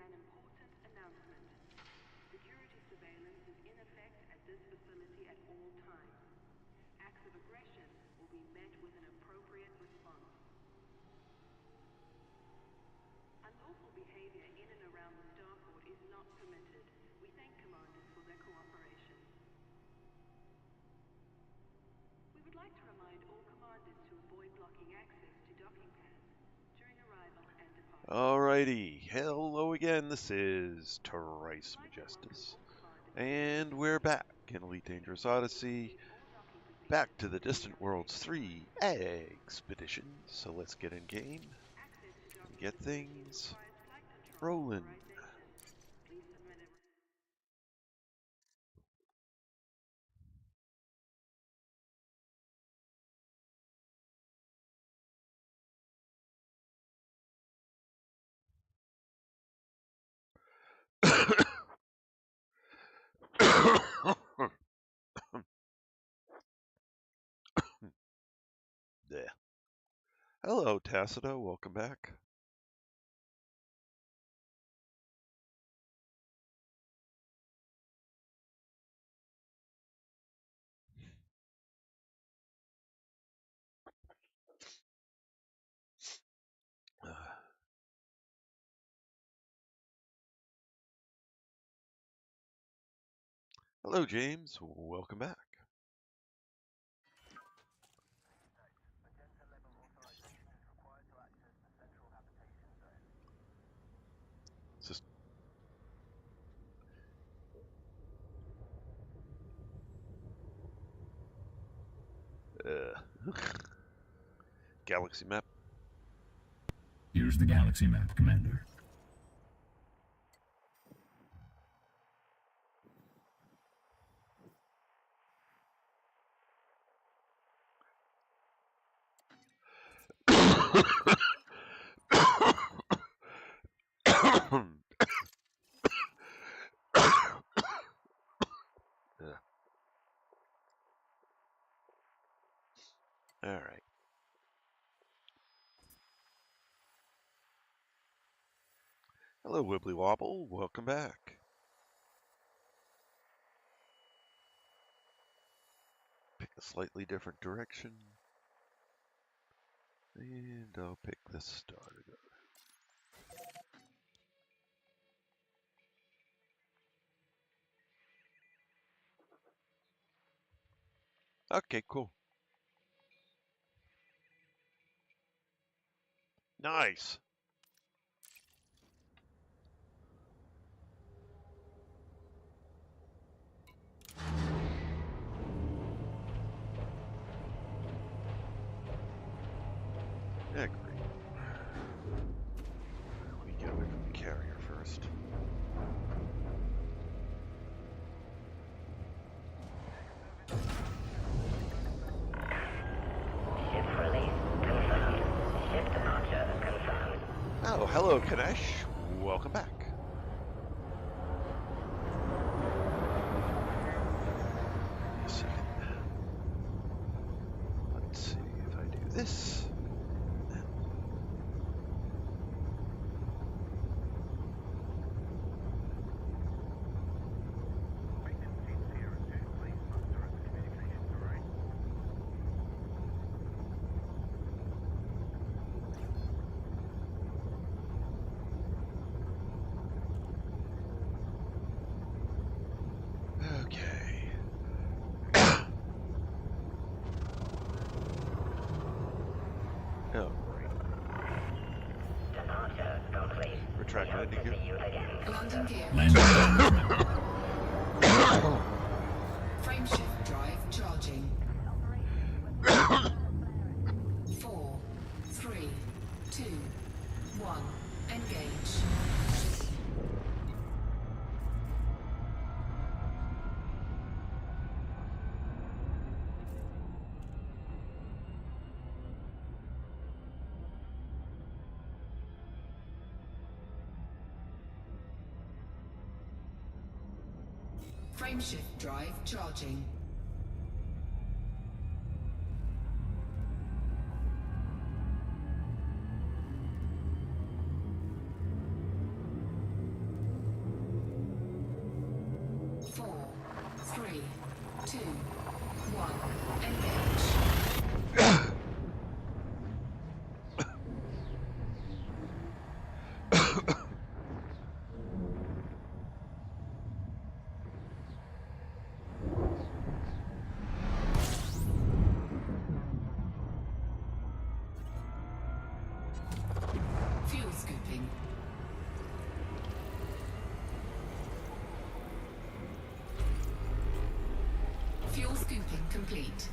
an important announcement. Security surveillance is in effect at this facility at all times. Acts of aggression will be met with an appropriate response. Unlawful behavior in and around the starport is not permitted. We thank commanders for their cooperation. We would like to remind all commanders to avoid blocking access to docking pads during arrival and departure. Alrighty, hello again, this is Trice Majestus, and we're back in Elite Dangerous Odyssey, back to the Distant Worlds 3 Expedition. So let's get in game and get things rolling. There. Hello, Tacito. Welcome back. Hello, James. Welcome back. Just galaxy map. Here's the galaxy map, Commander. All right. Hello, Wibbly Wobble. Welcome back. Pick a slightly different direction. And I'll pick the star to go. Okay, cool. Nice. Yeah, great. Let me get away from the carrier first. Ship release confirmed. Ship departure confirmed. Oh, hello, Kanesh. Welcome back. Wait a second. Let's see if I do this. Okay. Oh, great. Departure complete. Retract We hope landing to gear. see you again. Landing gear. Landing. Frame shift drive charging. 4, 3, 2, 1. Engage. Frame shift drive charging. scooping complete.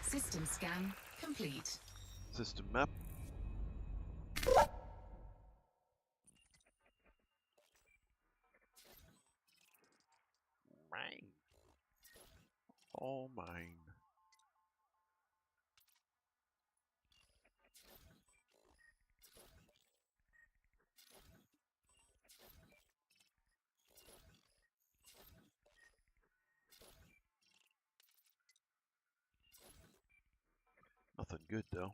System scan complete. System map. Mine. All mine. Nothing good though.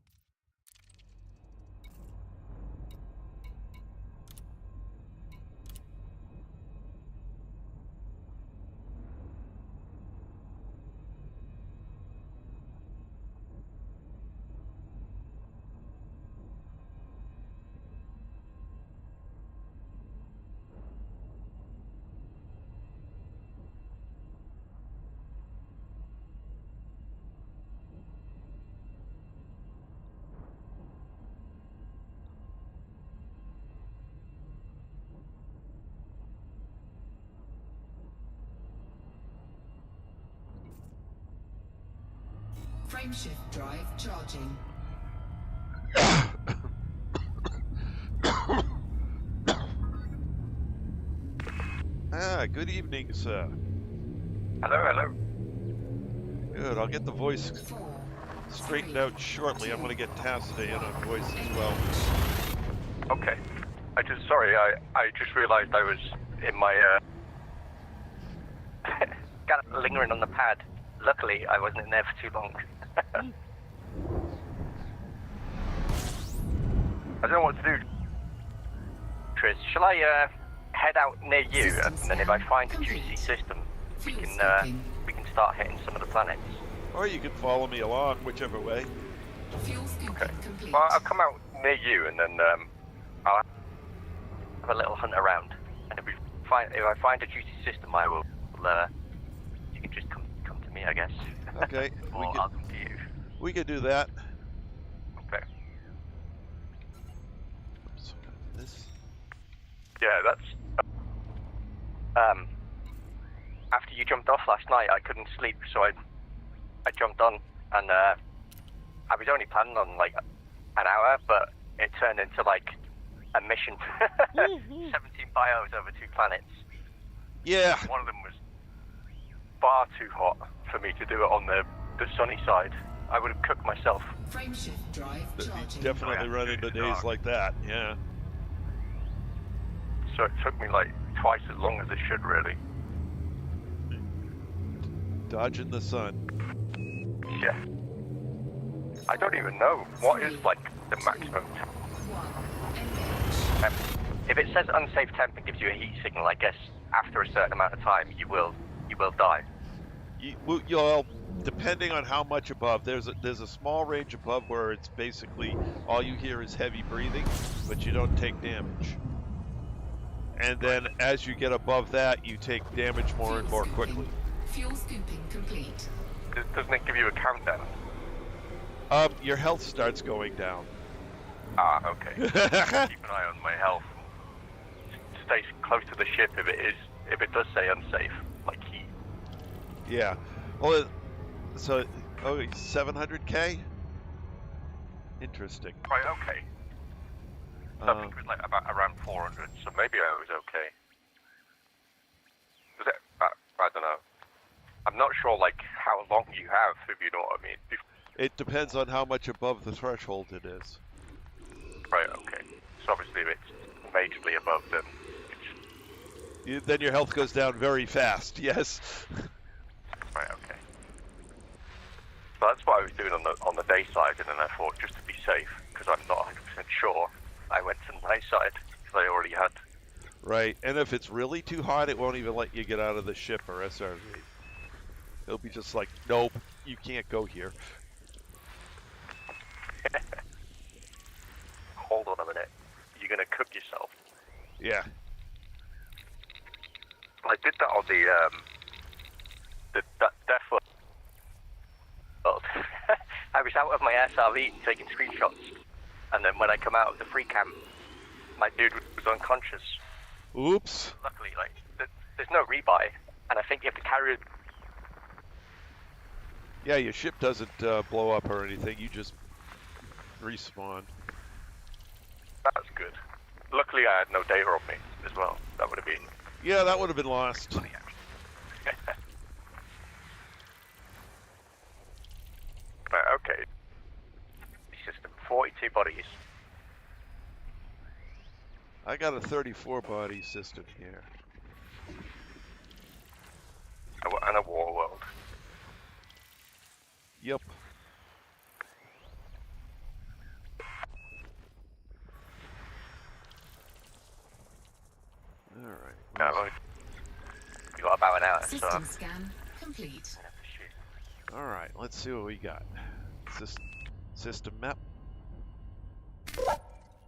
Frameshift drive charging. Good evening, sir. Hello, hello. Good, I'll get the voice 4, straightened 3, out shortly. I'm going to get Tacita in on voice as well. Okay. Sorry, I just realized I was in my, got lingering on the pad. Luckily, I wasn't in there for too long. I don't know what to do. Tris, shall I, head out near you, and then if I find a juicy system, we can start hitting some of the planets? Or you can follow me along, whichever way. Fuel scooping Okay. complete. Well, I'll come out near you, and then, I'll have a little hunt around. And if I find a juicy system, I will, you can just come to me, I guess. Okay, Or I'll come to you. we could do that. Okay. Oops, this. Yeah, that's... after you jumped off last night, I couldn't sleep, so I jumped on, and I was only planning on like an hour, but it turned into like a mission. 17 bios over 2 planets. Yeah. One of them was far too hot for me to do it on the sunny side. I would have cooked myself. Frameshift drive You charging. definitely run into days like that, yeah. So it took me like twice as long as it should, really. Dodging the sun. Yeah. I don't even know what is like the maximum. 1, engage. If it says unsafe temp and gives you a heat signal, I guess after a certain amount of time you will die. You'll, depending on how much above, there's a small range above where it's basically all you hear is heavy breathing, but you don't take damage. And then as you get above that, you take damage more and more quickly. Fuel scooping complete. Doesn't it give you a countdown? Your health starts going down. Ah, okay. Keep an eye on my health. Stay close to the ship if it does say unsafe, like heat. Yeah. Well, so 700K. Interesting. Right. Okay. I think it was like about around 400, so maybe I was okay. Was it? I don't know. I'm not sure, like, how long you have, if you know what I mean. It depends on how much above the threshold it is. Right, okay. So obviously if it's majorly above, then Then your health goes down very fast, yes. right, okay. So that's what I was doing on the day side, and then I thought, just to be safe, because I'm not 100% sure, I went to the night side, because I already had. Right, and if it's really too hot, it won't even let you get out of the ship or SRV. It'll be just like, nope, you can't go here. Hold on a minute. You're going to cook yourself. Yeah. I did that on that Death World. I was out of my SRV taking screenshots, and then when I come out of the free camp, my dude was unconscious. Oops. Luckily, like, there's no rebuy, and I think you have to carry it. Yeah, your ship doesn't blow up or anything. You just respawn. That's good. Luckily, I had no data on me as well. That would have been. Yeah, that would have been lost. Funny, right, okay. System 42 bodies. I got a 34 body system here. And a war world. Yep. All right. No, you got about an hour, System scan complete. All right. Let's see what we got. System map.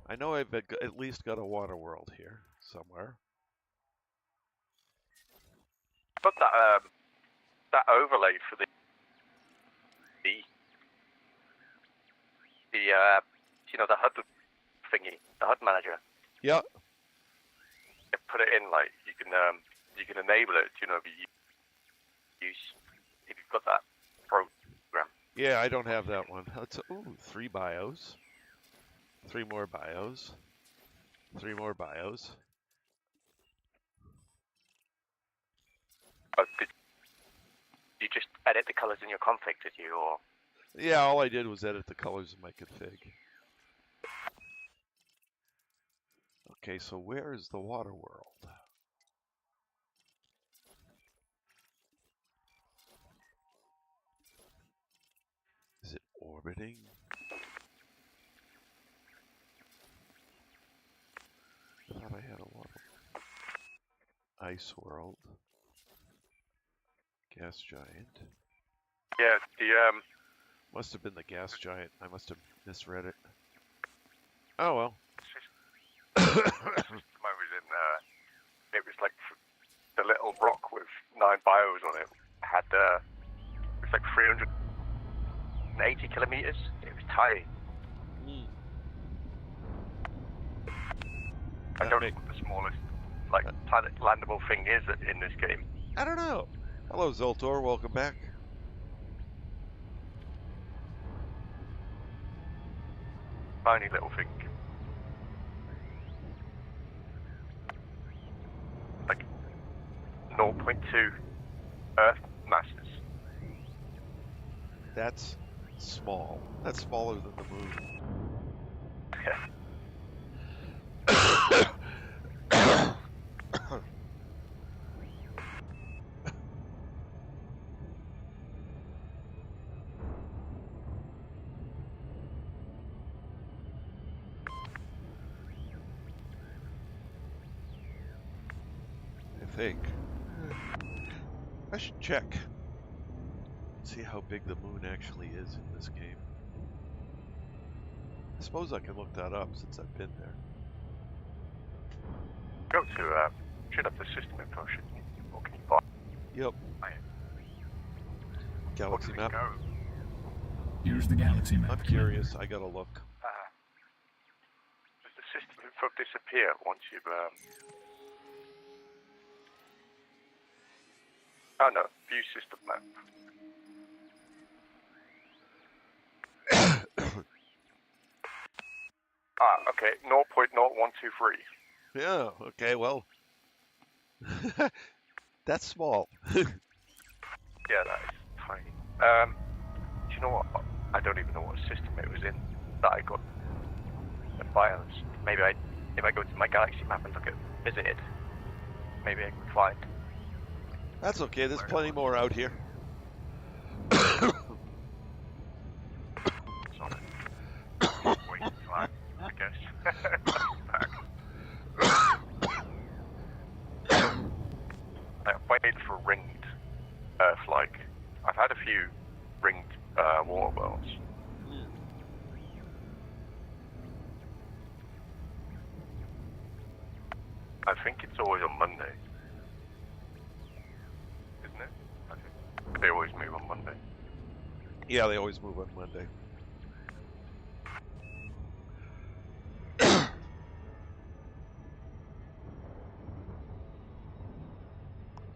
I know I've at least got a water world here somewhere. But that overlay for the you know, the HUD thingy, the HUD manager. Yep. You put it in, like, you can enable it, you know, if you've got that program. Yeah, I don't have that one. Let's, ooh, 3 bios. 3 more bios. 3 more bios. Oh, did you just edit the colors in your config, did you, or? Yeah, all I did was edit the colors in my config. Okay, so where is the water world? Is it orbiting? I thought I had a water. Ice world. Gas giant. Yeah, the Must have been the gas giant. I must have misread it. Oh well. mine was in it was like the little rock with 9 bios on it. Had it was like 380 kilometers. It was tiny. I don't know what the smallest, like, landable thing is in this game. I don't know. Hello, Zoltor. Welcome back. Tiny little thing. Like 0.2 Earth masses. That's small. That's smaller than the moon. I think. I should check. See how big the moon actually is in this game. I suppose I can look that up since I've been there. Go to should have the system info, shouldn't you? Or can you buy? Yep. Galaxy map. Go? Here's the galaxy map. I'm curious. I gotta look. Does the system info disappear once you've Oh no, view system map. Okay, 0.0123. Yeah, okay, well. That's small. Yeah, that is tiny. Do you know what? I don't even know what system it was in that I got the files. Maybe if I go to my galaxy map and look at visited, maybe I can find. That's okay. There's plenty more out here. It's on it. Wait time, I guess. Back. I've waited for ringed Earth-like. I've had a few ringed water wells. I think it's always on Monday. Isn't it? I think they always move on Monday. Yeah, they always move on Monday.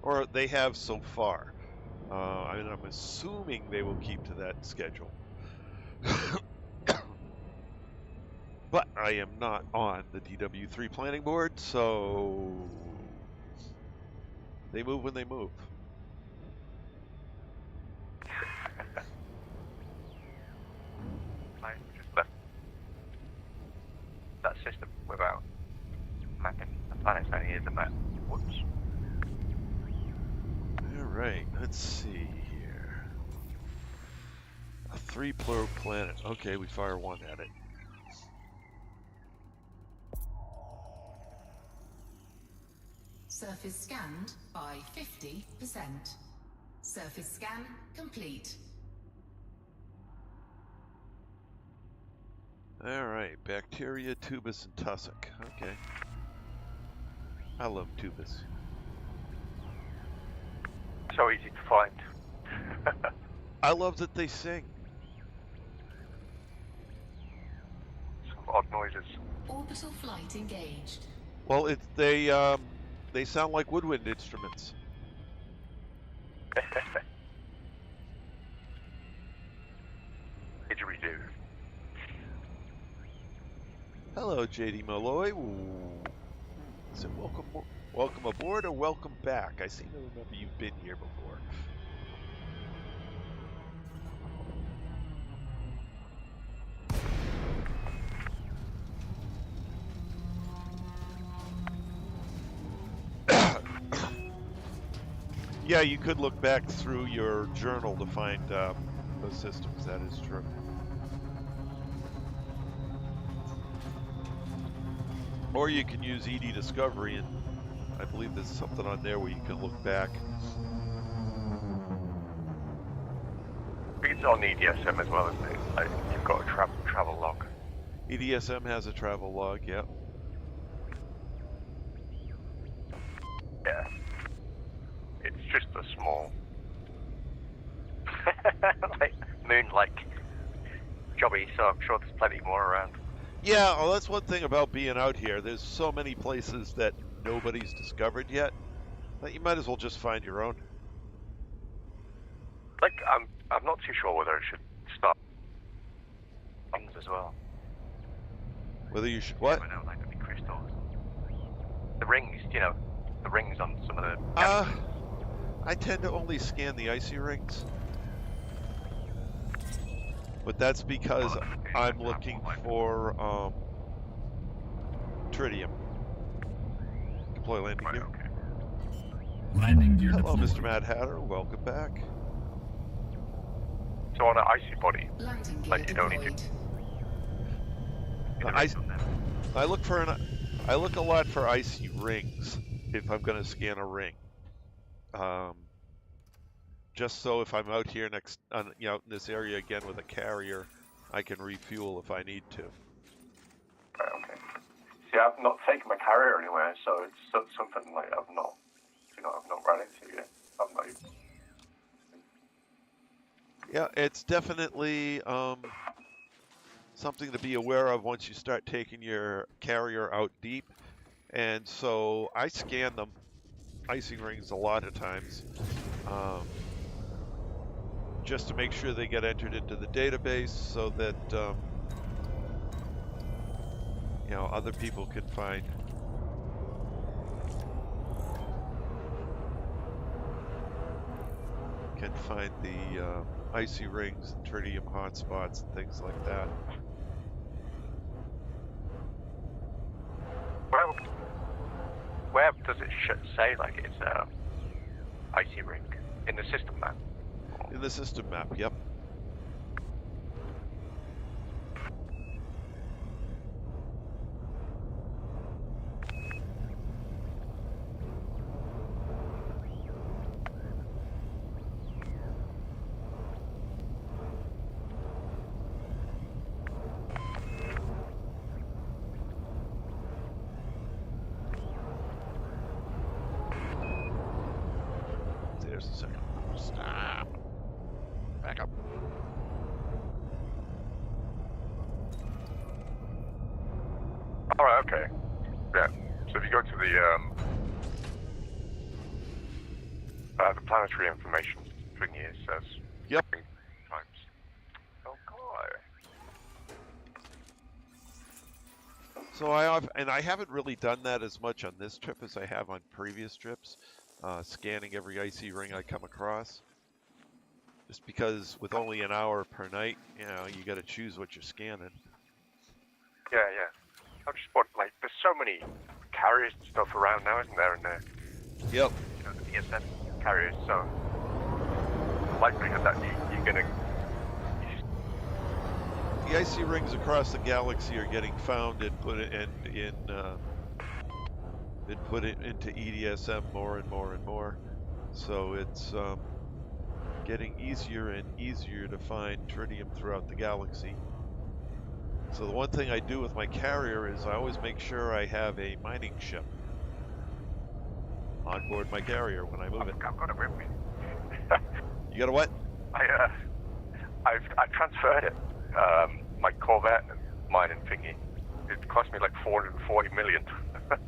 Or they have so far. I mean, I'm assuming they will keep to that schedule. But I am not on the DW3 planning board, so they move when they move. I just left that system without mapping the planets. I needed the map. Whoops. Alright, let's see here. A 3-probe planet. Okay, we fire one at it. Surface scanned by 50%. Surface scan complete. Alright, bacteria, tubus, and tussock. Okay. I love tubus. So easy to find. I love that they sing. Some odd noises. Orbital flight engaged. Well, they sound like woodwind instruments. Didgeridoo. Hello, JD Malloy. So welcome aboard or welcome back. I seem to remember you've been here before. Yeah, you could look back through your journal to find those systems. That is true. Or you can use ED Discovery, and I believe there's something on there where you can look back. I think it's on EDSM as well, isn't it? Like, you've got a travel log. EDSM has a travel log, yep. Yeah. It's just a small, like, moon-like jobby, so I'm sure there's plenty more around. Yeah, well, that's one thing about being out here. There's so many places that nobody's discovered yet that you might as well just find your own. Like, I'm not too sure whether I should start rings as well. Whether you should what? I know, like the crystals. The rings, you know, the rings on some of the... I tend to only scan the icy rings. But that's because I'm looking for tritium. Deploy landing gear. Okay. Landing gear Hello, deployed. Mr. Mad Hatter. Welcome back. So on an icy body, Landing gear like you don't need deployed. to... I look a lot for icy rings if I'm going to scan a ring. Just so if I'm out here next, in this area again with a carrier, I can refuel if I need to. Right, okay. See, I've not taken my carrier anywhere, so it's something like I've not run into yet. I'm not even... Yeah, it's definitely something to be aware of once you start taking your carrier out deep. And so I scan them, icing rings, a lot of times, just to make sure they get entered into the database so that other people can find the icy rings and tritium hotspots and things like that. Where does it say like it's icy ring in the system map? In the system map, yep. There's the second. Stop. Back up. All right. Okay. Yeah. So if you go to the planetary information thingy, it says. Yep. Times. Okay. So I haven't really done that as much on this trip as I have on previous trips, scanning every icy ring I come across. Just because with only an hour per night, you know, you got to choose what you're scanning. Yeah. I just want there's so many carriers and stuff around now, isn't there? And Yep. you know, the ESN carriers, so the likelihood that you're gonna. The icy rings across the galaxy are getting found and put into EDSM more and more and more. So it's getting easier and easier to find tritium throughout the galaxy. So the one thing I do with my carrier is I always make sure I have a mining ship on board my carrier when I move it. I've got it with me. You got a what? I transferred it. My Corvette mining thingy. It cost me like 440 million.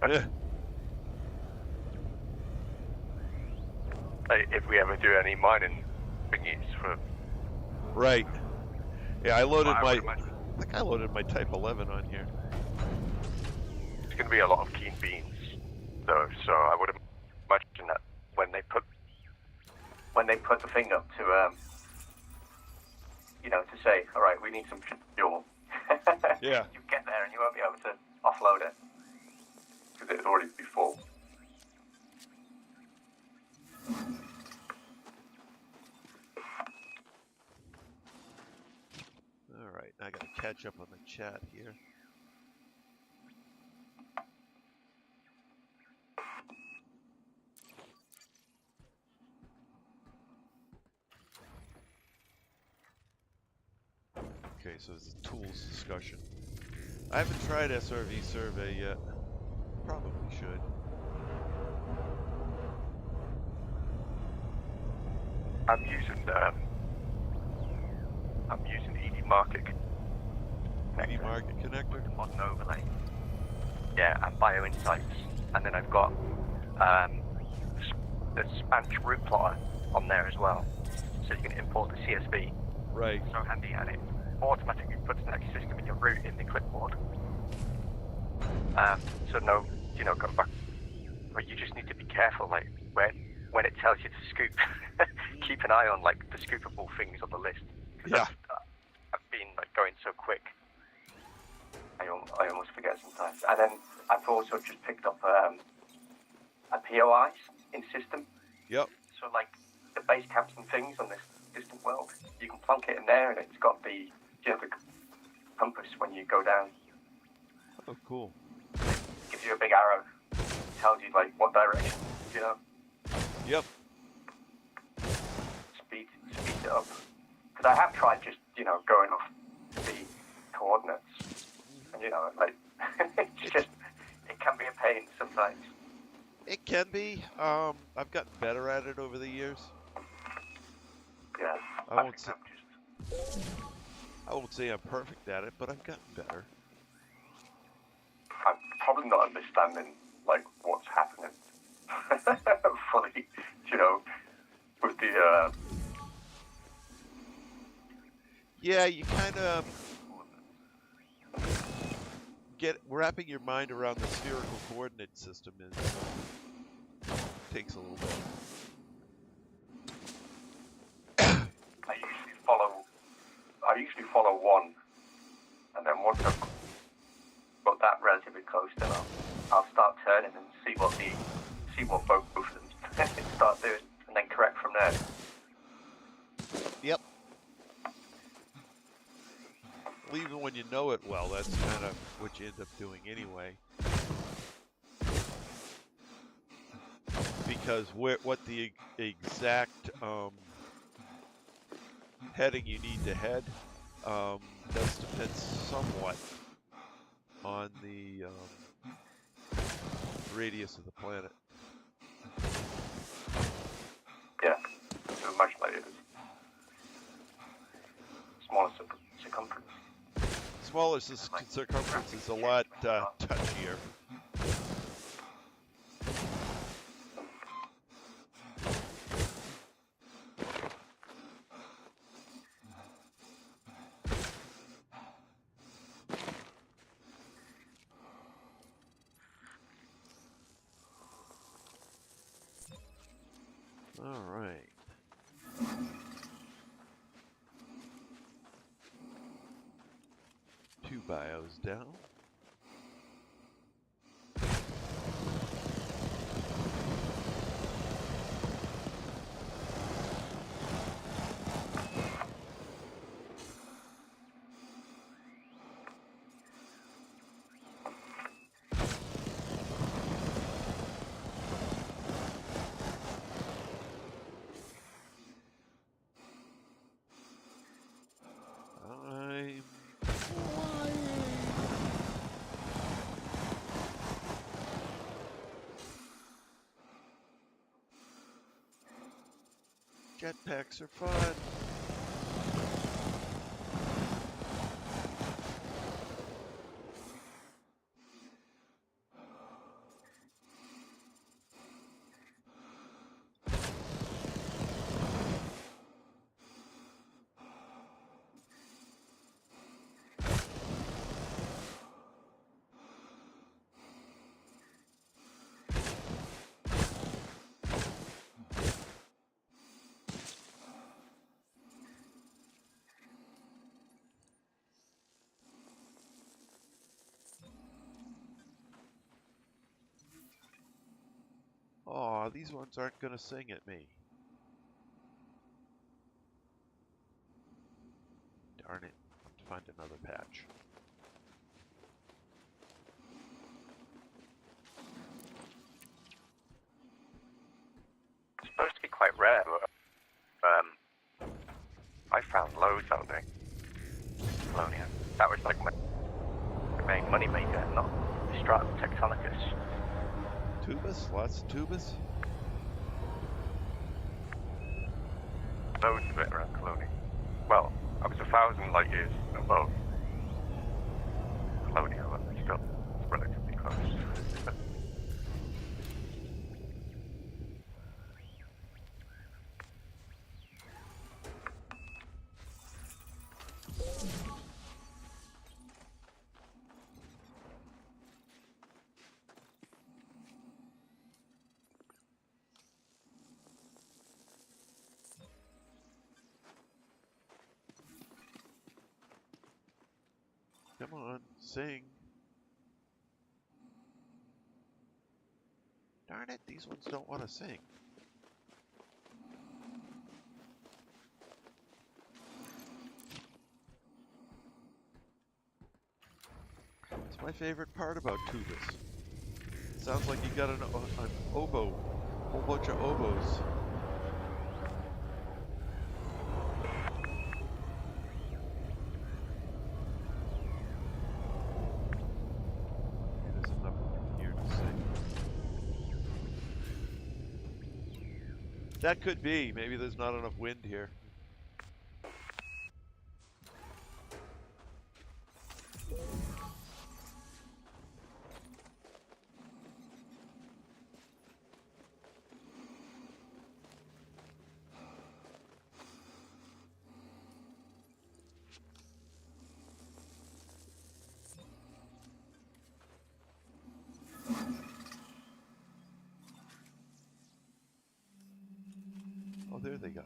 Yeah. If we ever do any mining thingies for. Right. Yeah, I think I loaded my Type 11 on here. It's going to be a lot of keen beans, though. So I would imagine that when they put the thing up to to say, all right, we need some fuel. Yeah. You get there and you won't be able to offload it because it'd already be full. All right, I got to catch up on the chat here. Okay, so it's a tools discussion. I haven't tried SRV survey yet. Probably should. I'm using ED Market. ED Market connector. Modern overlay. Yeah, and BioInsights, and then I've got the Spanish route plotter on there as well, so you can import the CSV. Right. So handy, and it automatically puts the next system in your route in the clipboard. So no, go back. But you just need to be careful, like when it tells you to scoop, keep an eye on the scoopable things on the list. Yeah. I've been going so quick. I almost forget sometimes. And then I've also just picked up a POIs in system. Yep. So the base camps and things on this distant world, you can plonk it in there, and it's got the the compass when you go down. Oh, cool. It gives you a big arrow, tells you what direction, Yep. Speed it up. Because I have tried just going off the coordinates, and it's just it can be a pain sometimes. It can be. I've gotten better at it over the years. Yeah. I won't say I'm perfect at it, but I've gotten better. I'm probably not understanding what's happening fully, with the Yeah, you kind of wrapping your mind around the spherical coordinate system takes a little bit. usually follow one, and then once I've got that relatively close, then I'll start turning and see what both of them start doing, and then correct from there. Yep. Well, even when you know it well, that's kind of what you end up doing anyway. Because what the exact heading you need to head does depend somewhat on the radius of the planet. Yeah, so much like it is. Smaller circumference. Smaller circumference is a lot touchier. All right. 2 bios down. Jetpacks are fun. Aw, these ones aren't going to sing at me. Darn it. I'll have to find another patch. It's supposed to be quite rare, but I found loads out there. Colonia. That was like my main money maker, not Stratum Tectonicus. Tubus? Lots of tubus? Loads of it around Colonia. Well, I was 1,000 light years above Colonia, but still relatively close. Come on, sing. Darn it, these ones don't want to sing. It's my favorite part about tubas. It sounds like you got an oboe, a whole bunch of oboes. There's enough here to sing. That could be. Maybe there's not enough wind here. Oh, there they go.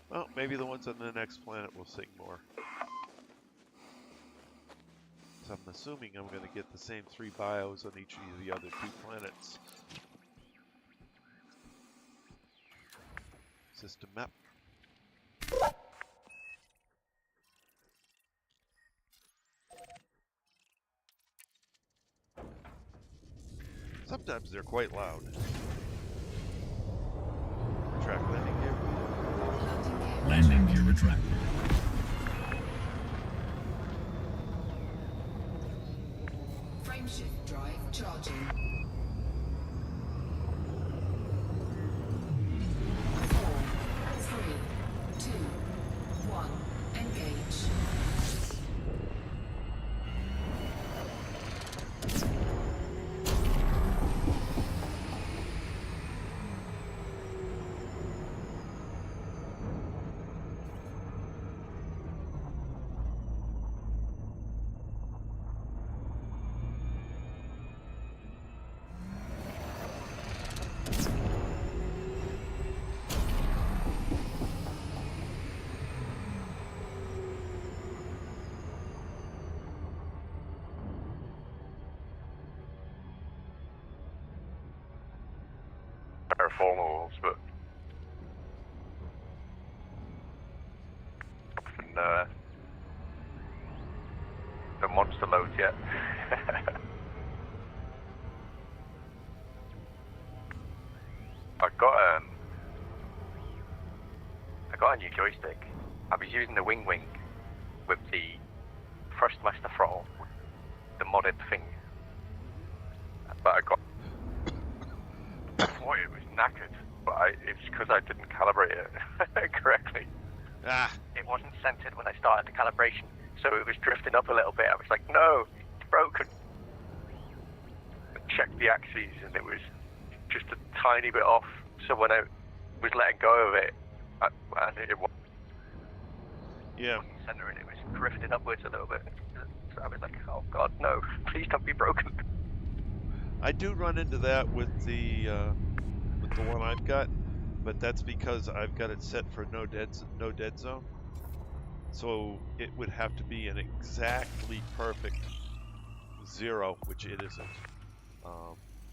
Well, maybe the ones on the next planet will sing more. So I'm assuming I'm going to get the same 3 bios on each of the other 2 planets. System map. Sometimes they're quite loud. Track landing gear. Landing gear retracted. Frameshift drive charging. 4, 3, 2, 1, engage. Paraformals, but often the monster loads yet. I got a new joystick. I was using the Wing with the Thrustmaster throttle, the modded thing, but I got. Boy, it was knackered, but it's because I didn't calibrate it correctly. Ah, It wasn't centered when I started the calibration, so it was drifting up a little bit. I was like, no, it's broken. I checked the axes and it was just a tiny bit off, so when I was letting go of it, it wasn't yeah. centering, it was drifting upwards a little bit. So I was like, oh god, no, please don't be broken. I do run into that with the one I've got, but that's because I've got it set for no dead zone. So it would have to be an exactly perfect 0, which it isn't.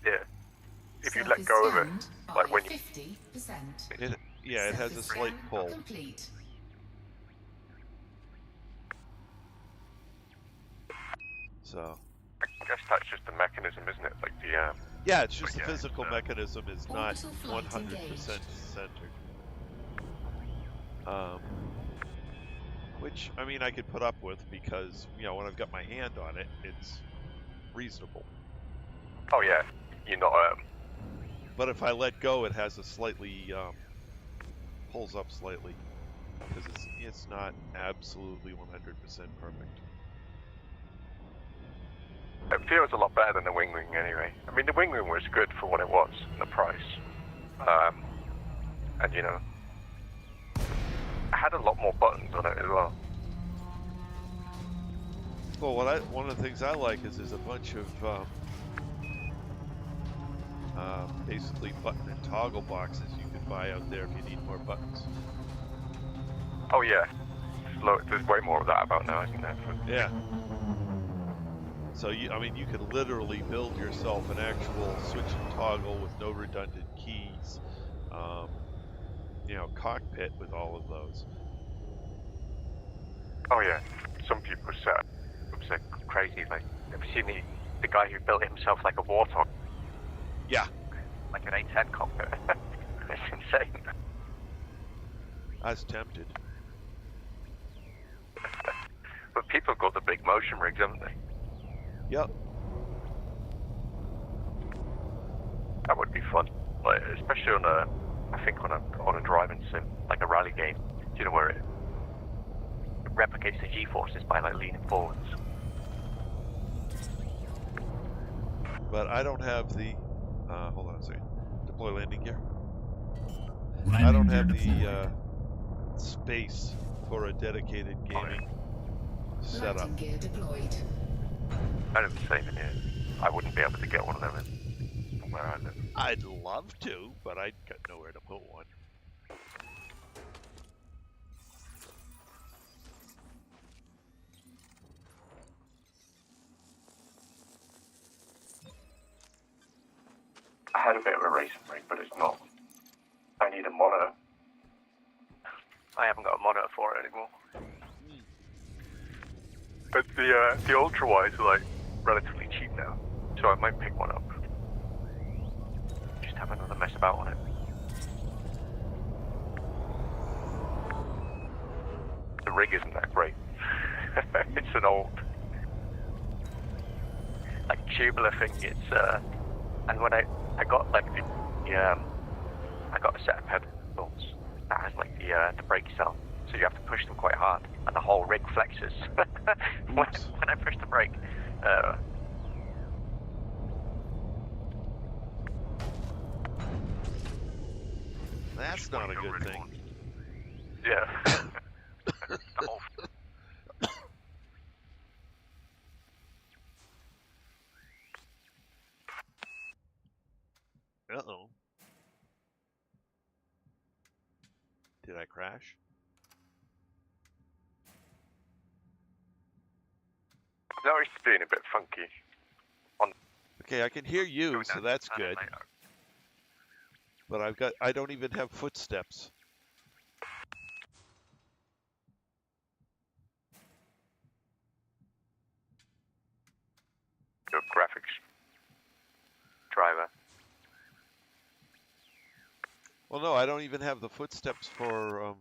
Yeah. If you let go of it, like when you... 50%. It has a slight pull. Complete. So. I guess that's just the mechanism, isn't it? Like the Yeah, it's just the physical mechanism is not 100% centered. Which, I mean, I could put up with because, when I've got my hand on it, it's reasonable. Oh yeah, you're not But if I let go, it has a slightly, pulls up slightly. Because it's not absolutely 100% perfect. It feels a lot better than the Wing anyway. I mean, the Wing was good for what it was, and the price. And it had a lot more buttons on it as well. Well, one of the things I like is there's a bunch of basically button and toggle boxes you can buy out there if you need more buttons. Oh yeah, there's way more of that about now, isn't there? Yeah. So you could literally build yourself an actual switch and toggle with no redundant keys, cockpit with all of those. Oh yeah, some people set up crazy. Like, have you seen the guy who built himself like a warthog? Yeah. Like an A10 cockpit. It's insane. I was tempted. But people have got the big motion rigs, haven't they? Yep. That would be fun, like especially on a driving sim, like a rally game. Do you know where it Replicates the G-forces by like leaning forwards. But I don't have the. Hold on a second. Deploy landing gear. Landing I don't gear have deployed. the space for a dedicated gaming setup. Landing gear deployed. I do the same in here. I wouldn't be able to get one of them in where I live. I'd love to, but I'd got nowhere to put one. I had a bit of a racing rig, but it's not. I need a monitor. I haven't got a monitor for it anymore. But the ultra wides are like relatively cheap now, so I might pick one up. Just have another mess about on it. The rig isn't that great. It's an old, like tubular thing. It's and when I got like the I got a set of pedals that has like the brake cell, so you have to push them quite hard, and the whole rig flexes when I push the brake. That's not a good thing. Yeah. The whole Uh-oh. Did I crash? No, it's being a bit funky. Okay, I can hear you, so that's good. But I don't even have footsteps. Your graphics driver. Well, no, I don't even have the footsteps for.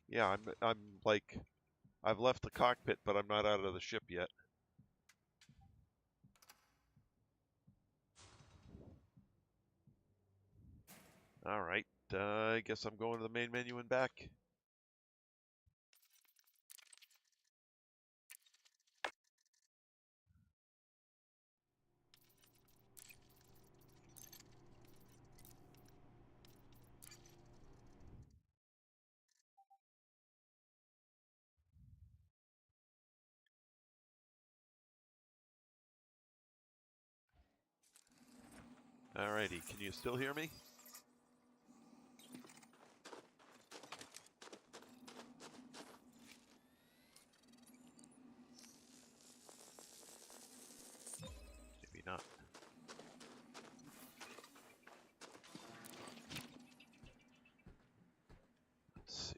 Yeah, I'm like, I've left the cockpit, but I'm not out of the ship yet. All right, I guess I'm going to the main menu and back. Alrighty, can you still hear me? Maybe not. Let's see.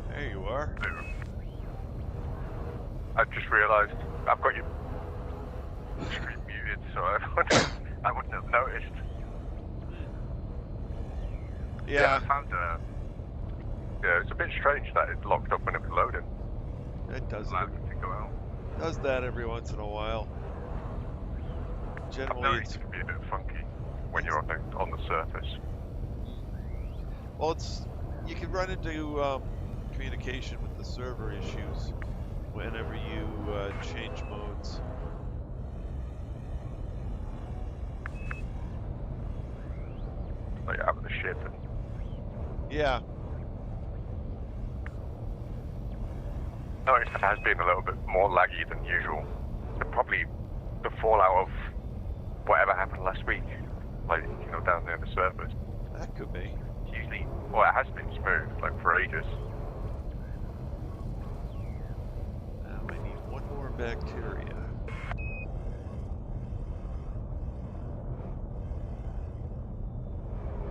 There you are. I just realised I've got your screen muted, so I wouldn't have noticed. Yeah. I found yeah, it's a bit strange that it locked up when it was loading. It does. Allowed it to go out. Does that every once in a while. Generally, It can be a bit funky when you're on the surface. Well, you can run into communication with the server issues whenever you change modes. Like out of the ship. Yeah. Noticed it has been a little bit more laggy than usual. So probably the fallout of whatever happened last week, like, you know, down there in the servers. That could be. It's usually, well, it has been smooth, like, for ages. Now I need one more bacteria.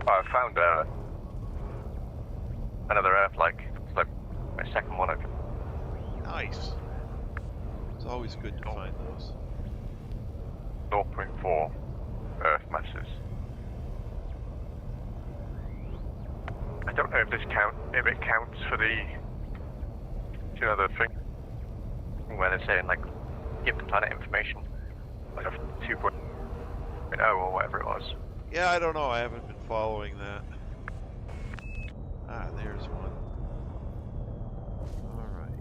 I found another Earth, like my second one. Nice. It's always good to find those. 0.4 Earth masses. I don't know if it counts for the, you know, the thing where they're saying, like, give the planet information, like 2.0 or whatever it was. Yeah, I don't know. I haven't been following that. there's one. All right.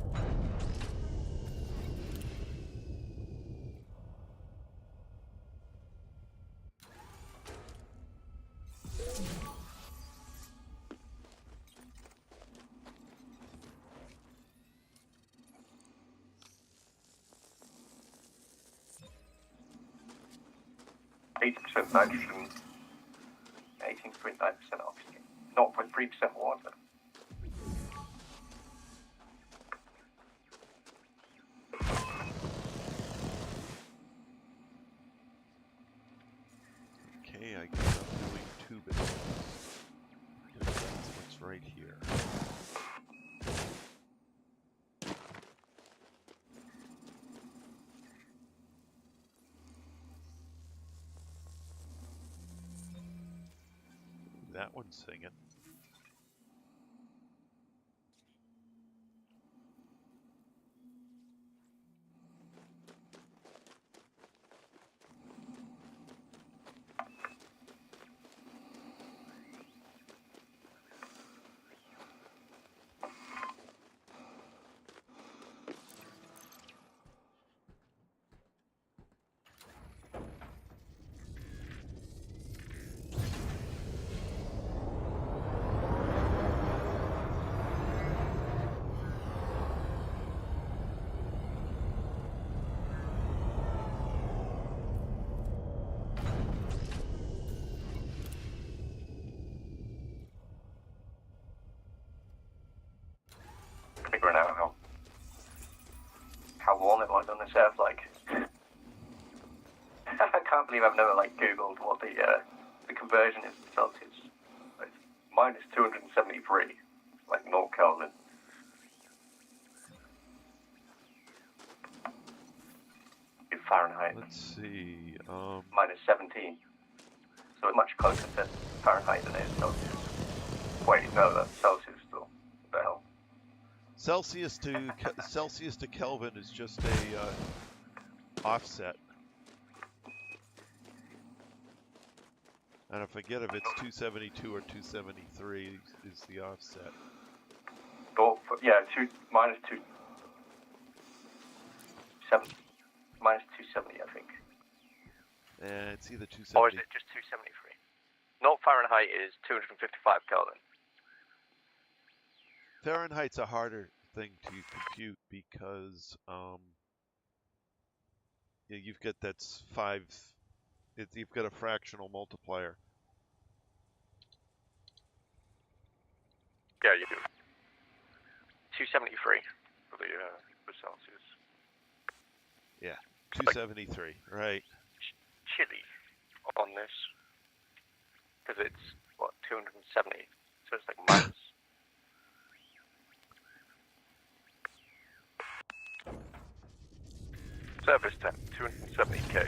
%, nitrogen, 18.9% oxygen, 0.3% water. Okay, I guess I'm doing 2 buildings. Because that's what's right here. That one's singing. Figuring out how warm it was on this earth, like. I can't believe I've never like Googled what the conversion is to Celsius. It's minus 273, like 0 Kelvin. In Fahrenheit. Let's see. Minus 17. So it's much closer to Fahrenheit than it is Celsius. Wait, no, that's Celsius still. What the hell? Celsius to Kelvin is just a offset. And I forget if it's 272 or 273 is the offset. Oh, yeah, minus 270, I think. It's either 270. Or is it just 273? Not Fahrenheit is 255 Kelvin. Fahrenheit's a harder thing to compute because you've got that's 5. You've got a fractional multiplier. Yeah, you do. 273 for the for Celsius. Yeah, 273, right? Chilly on this because it's what 270, so it's like minus. Surface temp 270K.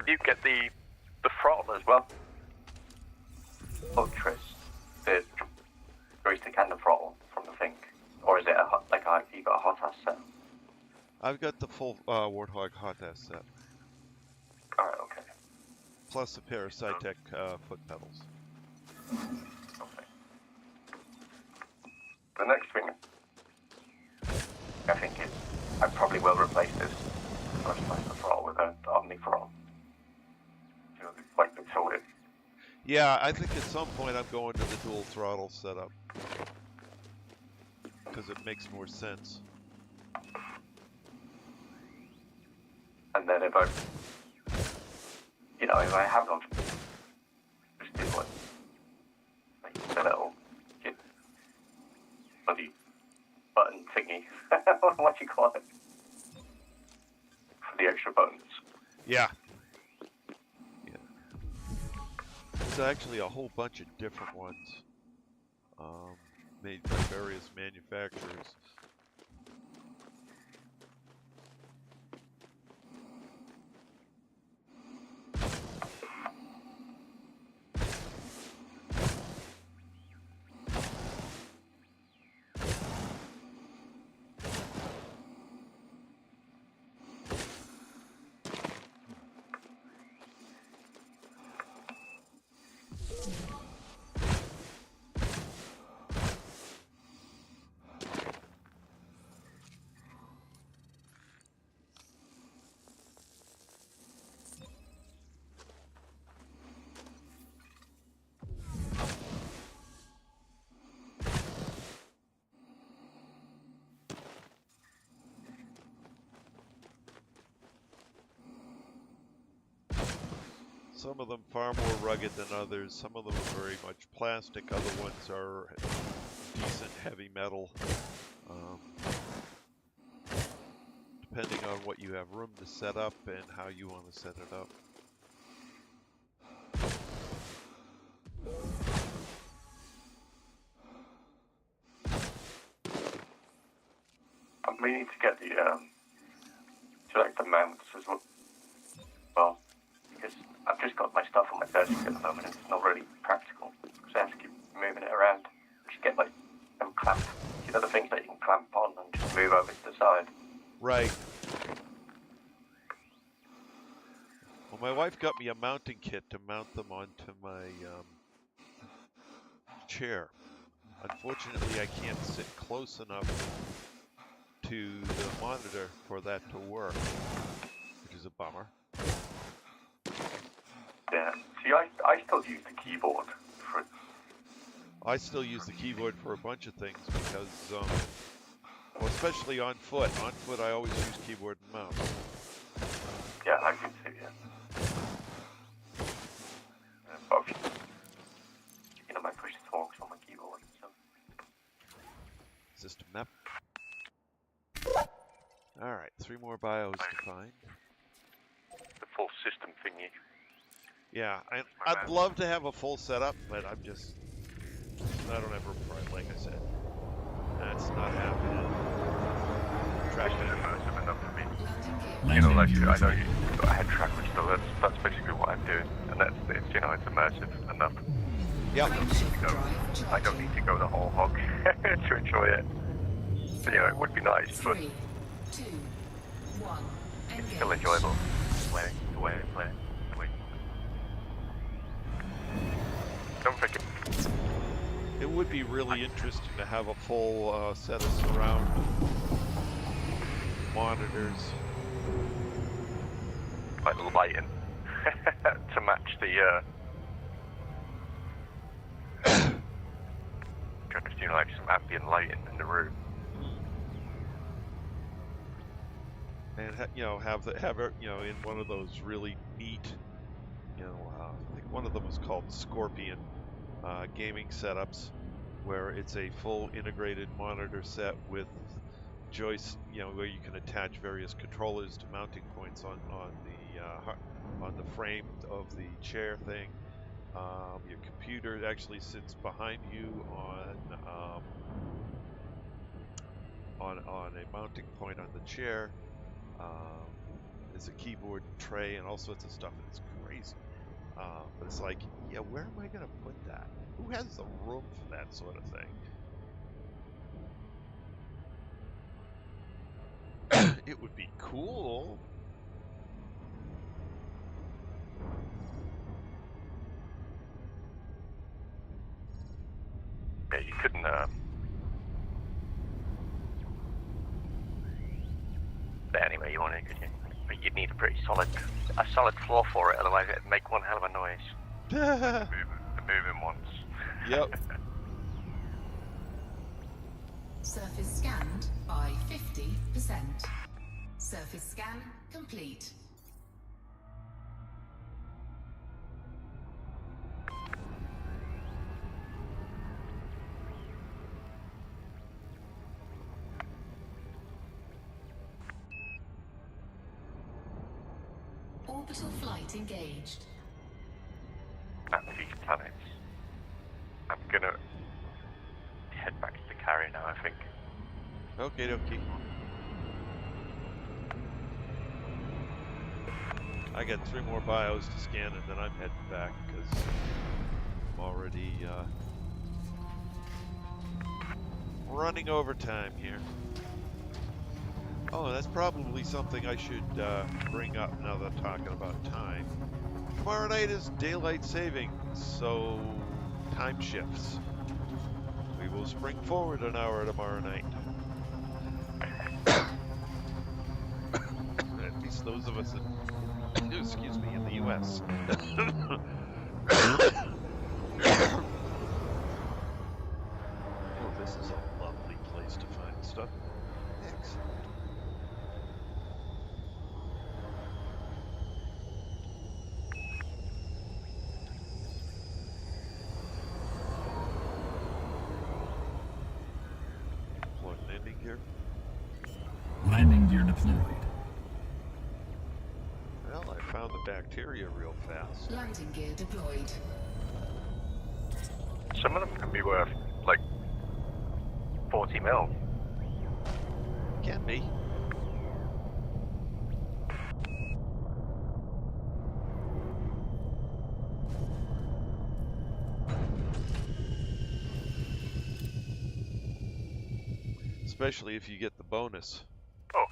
You get the throttle as well. Ultras, the joystick and the throttle from the thing, or is it you got a hot ass set? I've got the full Warthog hot ass set. Alright, okay. Plus a pair of Cytec foot pedals. Okay. The next thing I think is I probably will replace this first time the throttle with an Omni throttle. You know, like the tilted. Yeah, I think at some point I'm going to the dual throttle setup. because it makes more sense. And then if I have not just do like the little bloody button thingy. What do you call it? For the extra buttons. Yeah. There's actually a whole bunch of different ones made by various manufacturers. Some of them far more rugged than others. Some of them are very much plastic. Other ones are decent heavy metal. Depending on what you have room to set up and how you want to set it up. We need to get the mounts as well. Well, because I've just got my stuff on my desk at the moment, and it's not really practical because I have to keep moving it around. Just get like them clamped, the things that you can clamp on and just move over to the side. Right. Well, my wife got me a mounting kit to mount them onto my chair. Unfortunately, I can't sit close enough to the monitor for that to work, which is a bummer. Yeah. See, I still use the keyboard for it. I still use the keyboard for a bunch of things because, well, especially on foot. On foot, I always use keyboard and mouse. Yeah, I do too, yeah. Both. My push to talks on my keyboard and stuff. System map. Alright, 3 more bios to find. The full system thingy. Yeah, I'd love to have a full setup, but I don't have room for it, like I said. That's not happening. This is immersive enough for me. Landing I gear know ready. you've got a head track, which that's basically what I'm doing. And it's immersive enough. Yep. I don't need to go the whole hog to enjoy it. But, it would be nice, but 3, 2, 1, it's still enjoyable. The way I play it. Don't forget. It would be really interesting to have a full set of surround monitors. Like lighting to match the just like some ambient lighting in the room. And have it in one of those really neat, I think one of them was called Scorpion gaming setups, where it's a full integrated monitor set with joists, where you can attach various controllers to mounting points on the frame of the chair thing. Your computer actually sits behind you on a mounting point on the chair. There's a keyboard and tray and all sorts of stuff, and it's crazy. But it's like, where am I going to put that? Who has the room for that sort of thing? It would be cool. Yeah, you couldn't. But anyway, you want it, could you? But you'd need a solid floor for it, otherwise it'd make one hell of a noise. The moving ones. Yep. Surface scanned by 50%. Surface scan complete. Orbital flight engaged. At these planets, I'm gonna head back to the carrier now, I think. Okay, dokie. I got 3 more bios to scan and then I'm heading back because I'm already running overtime here. Oh, that's probably something I should bring up now that I'm talking about time. Tomorrow night is daylight savings, so time shifts. We will spring forward an hour tomorrow night. At least those of us in, excuse me, in the U.S. Oh, this is a lovely place to find stuff. Excellent. Deploy landing gear. Landing gear deployed. Well, I found the bacteria real fast. Landing gear deployed. Some of them can be worth like 40 mil. Can be. Especially if you get the bonus. Oh,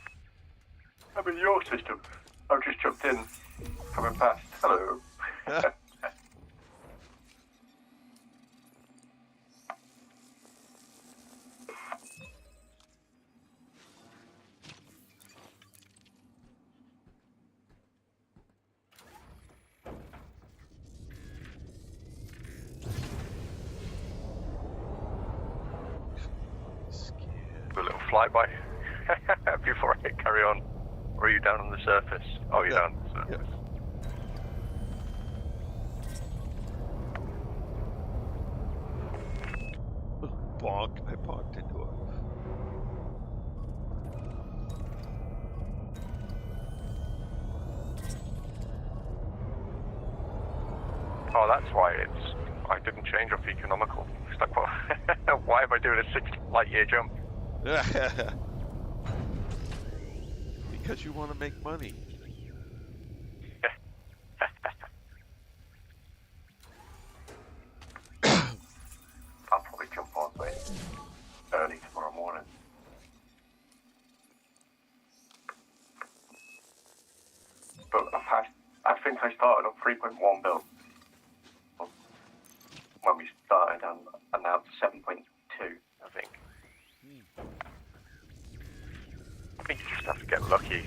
I'm in your system. I've just jumped in, coming past. Hello. Do a little flyby before I carry on. Or are you down on the surface? Oh, you're down on the surface. Bonk. I bonked into it. Oh, that's why I didn't change off economical. It's like, well, why am I doing a 6 light year jump? Because you want to make money. I'll probably jump on early tomorrow morning. But I think I started on 3.1 build when we started, and now it's 7.2, I think. I think you just have to get lucky.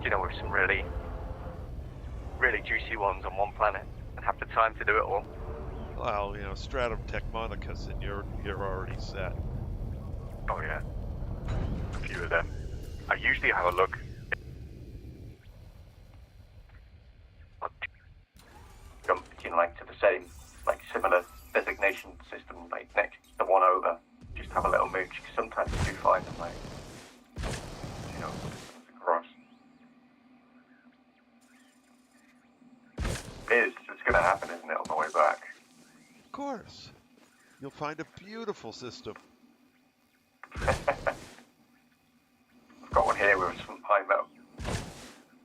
You know, with some really, really juicy ones on one planet, and have the time to do it all. Well, you know, Stratum Tecmonicus, and you're already set. Oh yeah, a few of them. I usually have a look. Jump, to the same, similar designation system, next, the one over. Just have a little mooch, because sometimes you do find them, across. It's going to happen, isn't it, on the way back? Of course. You'll find a beautiful system. I've got one here with some high metal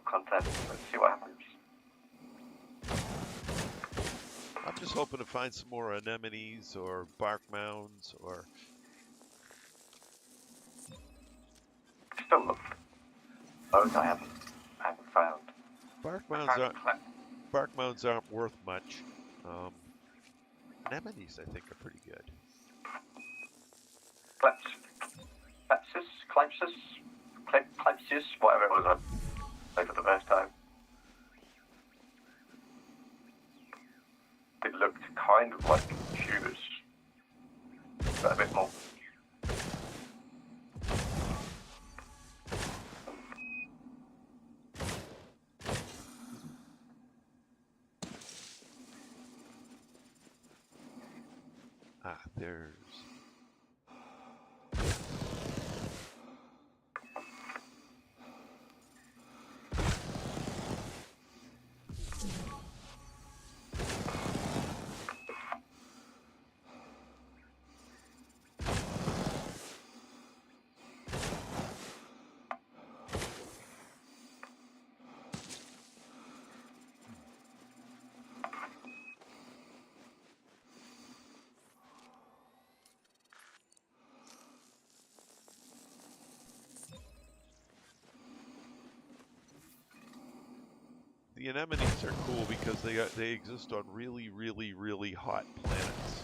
content. Let's see what happens. I'm just hoping to find some more anemones or bark mounds or... Still look. Those I haven't found. Bark mounds aren't worth much. Anemones, I think, are pretty good. Clepsis, whatever it was I played for the first time. It looked kind of like tubers, but a bit more Ah, there's... The anemones are cool because they exist on really, really, really hot planets.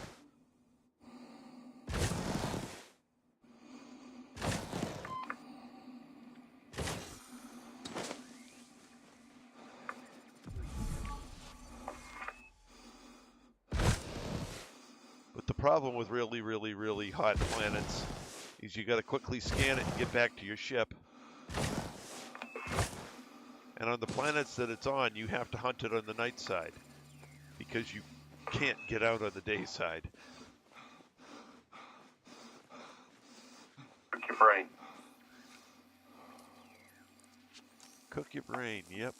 But the problem with really, really, really hot planets is you got to quickly scan it and get back to your ship. And on the planets that it's on, you have to hunt it on the night side because you can't get out on the day side. Cook your brain. Cook your brain, yep.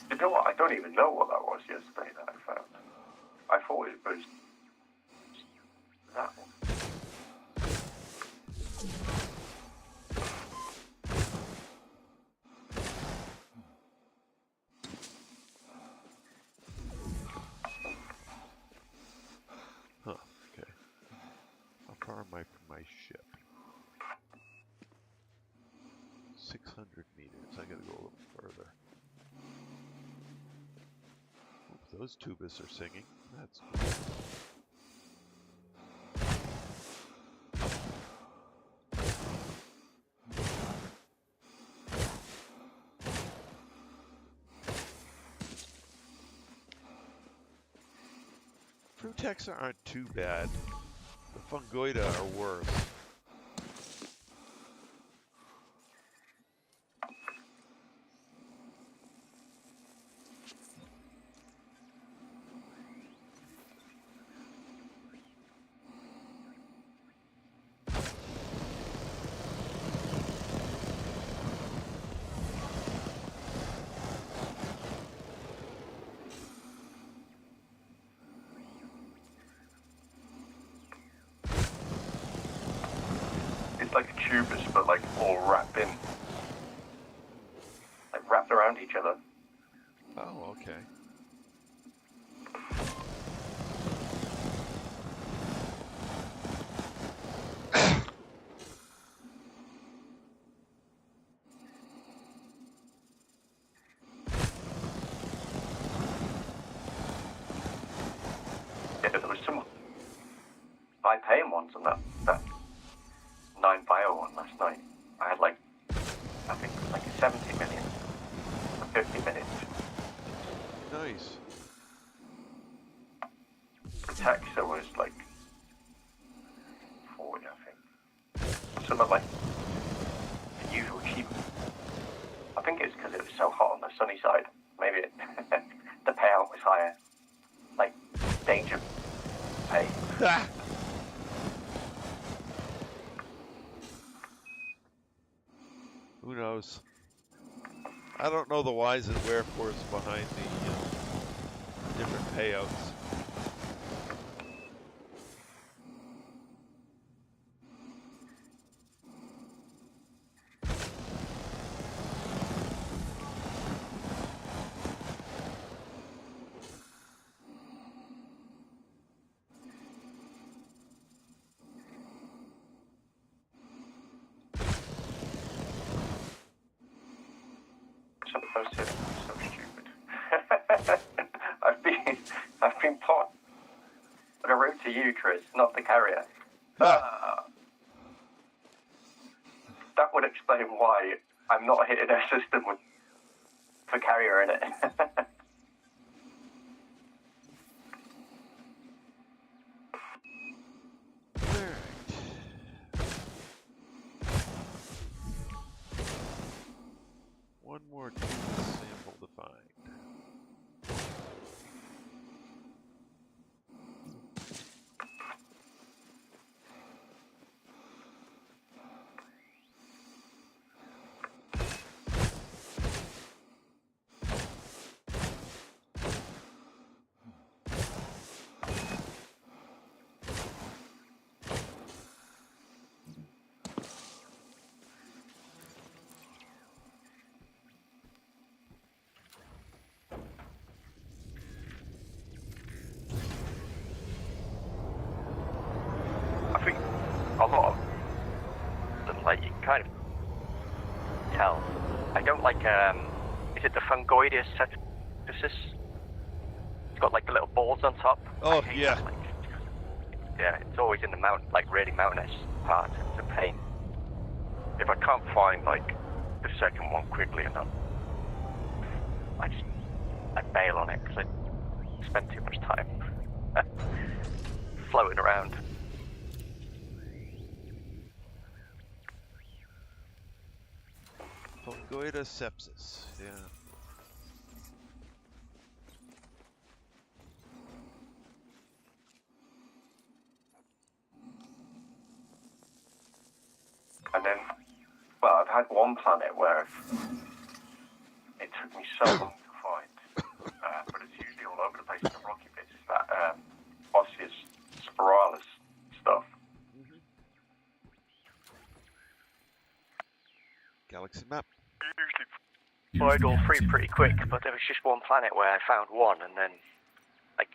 You know what? I don't even know what that was yesterday that I found. I thought it was that one. Huh, okay. How far am I from my ship? 600 meters. I gotta go a little further. Oops, those tubas are singing. That's cool. Frutexa aren't too bad. The fungoida are worse. It's like a tubus, but like all wrapped in, like wrapped around each other. Oh, okay. Yeah, there was some high-paying ones on that 9 bio one last night. I had like, I think like 70 million for 50 minutes. Nice. The Texas was like 40, I think. Some of like the usual cheap. I think it's because it was so hot on the sunny side. Maybe the payout was higher. Like danger pay. Who knows? I don't know the whys and wherefores behind the different payouts. Those settings are so stupid. I've been put on a route to you, Chris, not the carrier. That would explain why I'm not hitting a system with the carrier in it. One more sample to find. tell. I don't like, is it the Fungoides sepsis? It's got like the little balls on top. Oh, I hate yeah. that, like, yeah, it's always in the mountain, like really mountainous parts. It's a pain. If I can't find like the second one quickly enough, I bail on it because I spend too much time floating around. Fungoides sepsis, yeah. And then, well, I've had one planet where it took me so long to find, but it's usually all over the place in the rocky bits. It's that osseous spiralis stuff. Galaxy map. Usually find all three pretty quick, but there was just one planet where I found one, and then, like,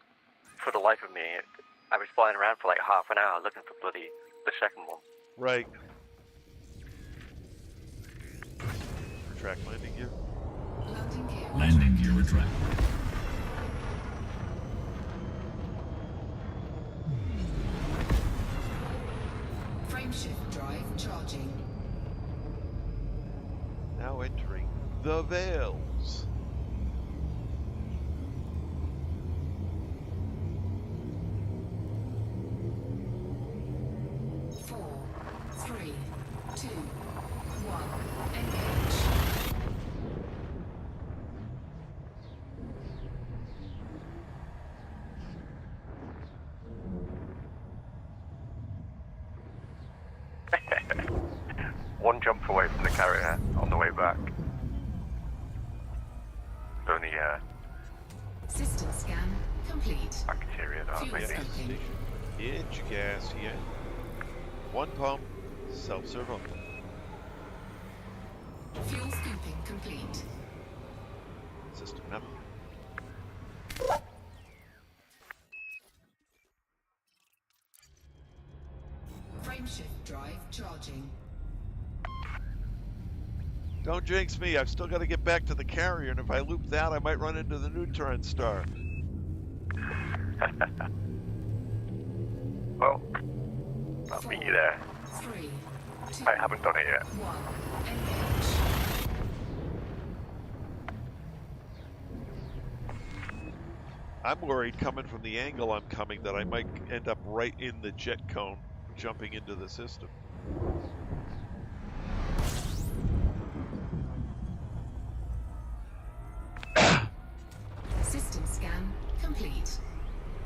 for the life of me, I was flying around for like half an hour looking for bloody the second one. Right. Track landing gear. Landing gear. Landing gear retract. Frameshift drive charging. Now entering the Vales. Four, three, two, one. Engage. One jump away from the carrier on the way back. Only System scan complete. bacteria that Fuel are maybe. scoping. Inch gas here. One pump. Self-serve only. Fuel scooping complete. System map. Frameshift drive charging. Don't jinx me. I've still got to get back to the carrier, and if I loop that, I might run into the neutron star. Well, I'll meet you there. 3, 2, I haven't done it yet. 1. Engage. I'm worried coming from the angle I'm coming that I might end up right in the jet cone jumping into the system. System scan complete.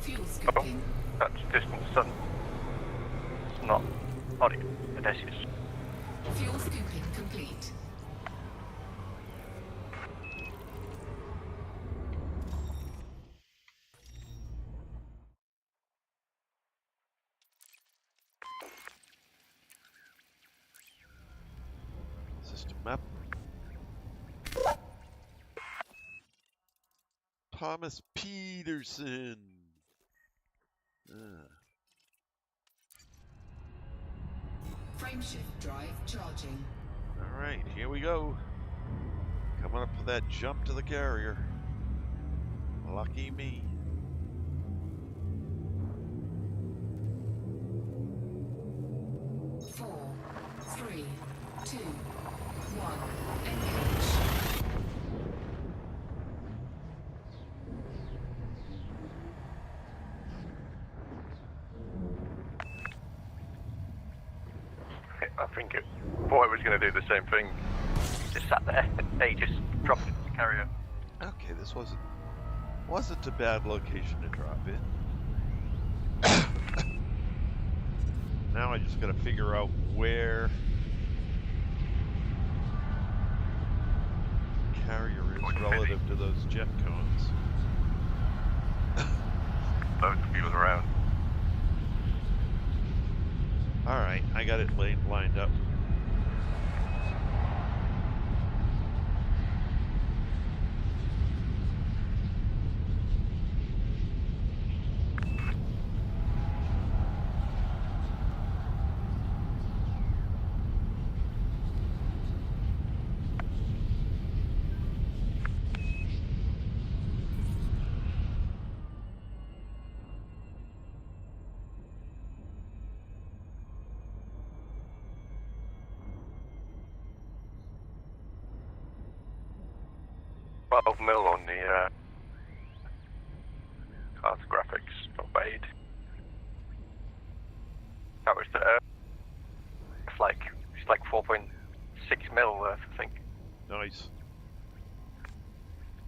Fuel Oh, scooping. that's distant sun. It's not Odysseus. Fuel scooping complete. System map. Thomas Peterson. Frameshift drive charging. All right, here we go. Coming up for that jump to the carrier. Lucky me. Four, three, two, one. Engage. I think it thought it was going to do the same thing. Just sat there. They just dropped it to the carrier. Okay, this wasn't a bad location to drop in. Now I just got to figure out where carrier is relative to those jet cones. Loads of people around. All right, I got it lined up. 12 mil on the car's graphics obeyed. That was the it's like 4.6 mil worth, I think. Nice.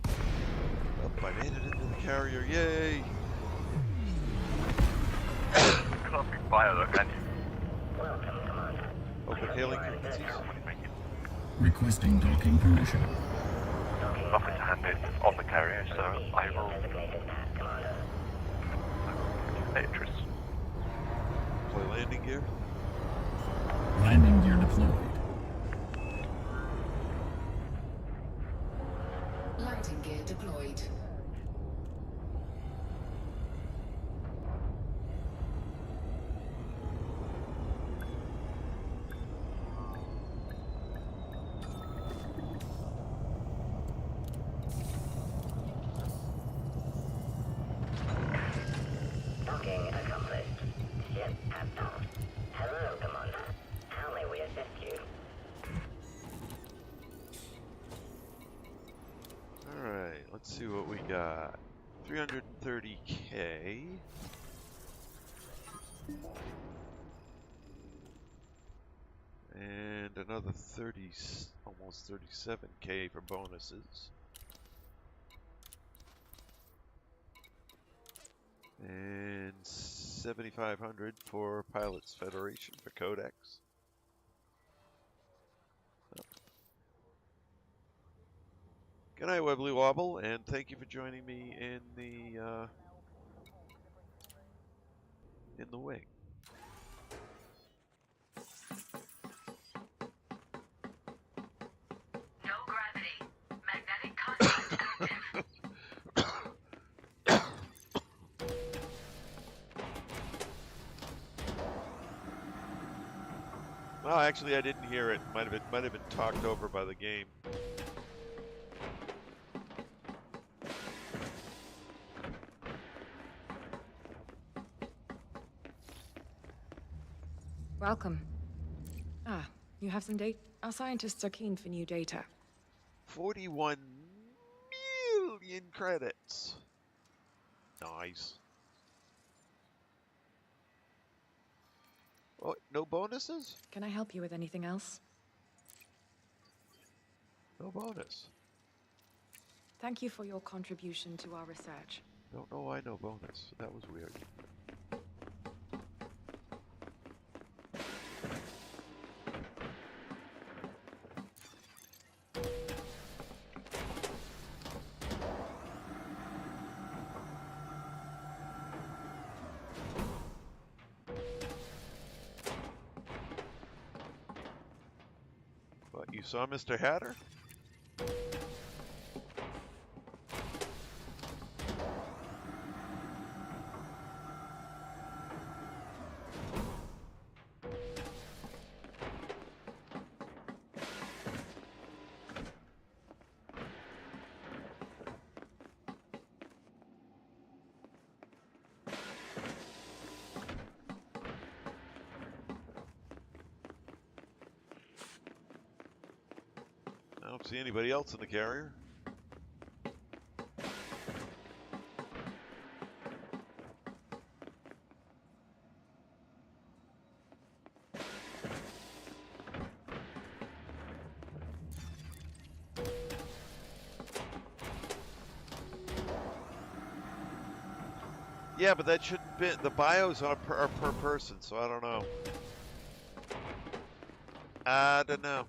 Up, I made it into the carrier, yay! Can't be fire though, can you? Open hailing frequencies. Requesting docking permission. Nothing to hand in on the carrier, so I will. Dangerous. Play landing gear. Landing gear deployed. Landing gear deployed. Docking accomplished. Ship at dock. Hello, Commander. How may we assist you? Alright, let's see what we got. 330K. And another 30, almost 37K for bonuses. And 7,500 for Pilots Federation for Codex. Good night, Webbly Wobble, and thank you for joining me in the wing. No gravity. Magnetic contact active. Well, actually, I didn't hear it. Might have been talked over by the game. Welcome. Ah, you have some data? Our scientists are keen for new data. 41 million credits. Nice. Oh, no bonuses? Can I help you with anything else? No bonus. Thank you for your contribution to our research. Don't know why no bonus. That was weird. What, you saw Mr. Hatter? I don't see anybody else in the carrier. Yeah, but that shouldn't be. The bios are per person, so I don't know. I don't know.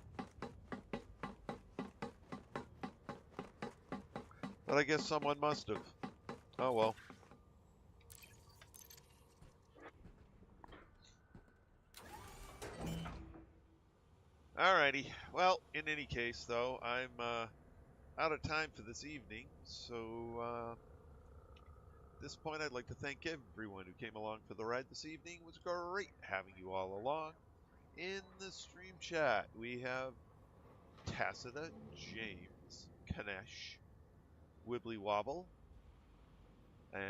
But I guess someone must have. Oh well. Alrighty. Well, in any case, though, I'm out of time for this evening, so at this point, I'd like to thank everyone who came along for the ride this evening. It was great having you all along. In the stream chat, we have Tacita, James, Kanesh, Wibbly Wobble, and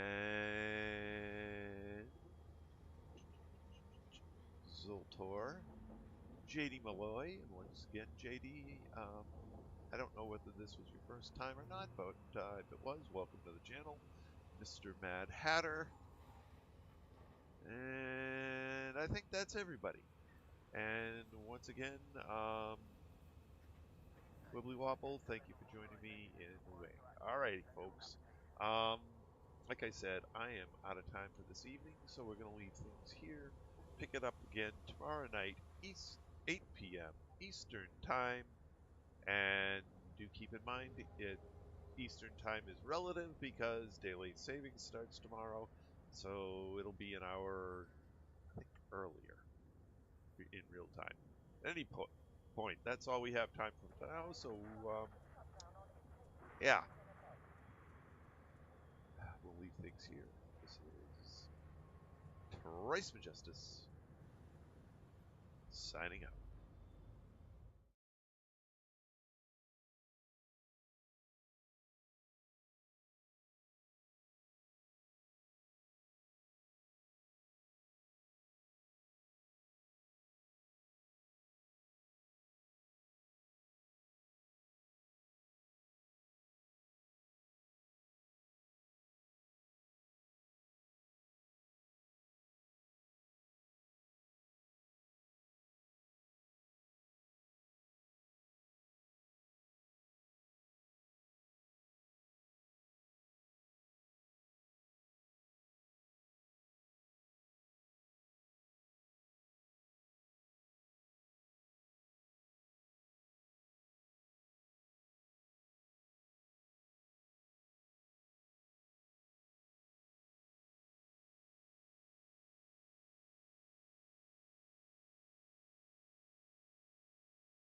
Zoltor, JD Malloy, and once again, JD, I don't know whether this was your first time or not, but if it was, welcome to the channel, Mr. Mad Hatter. And I think that's everybody. And once again, Wibbly Wobble, thank you for joining me in the wing. Alrighty, folks. Like I said, I am out of time for this evening, so we're going to leave things here. Pick it up again tomorrow night, 8 p.m. Eastern Time. And do keep in mind, Eastern Time is relative because daylight savings starts tomorrow, so it'll be an hour, I think, earlier in real time. At any point, that's all we have time for now. So, yeah, we'll leave things here. This is Trice Majestus signing out.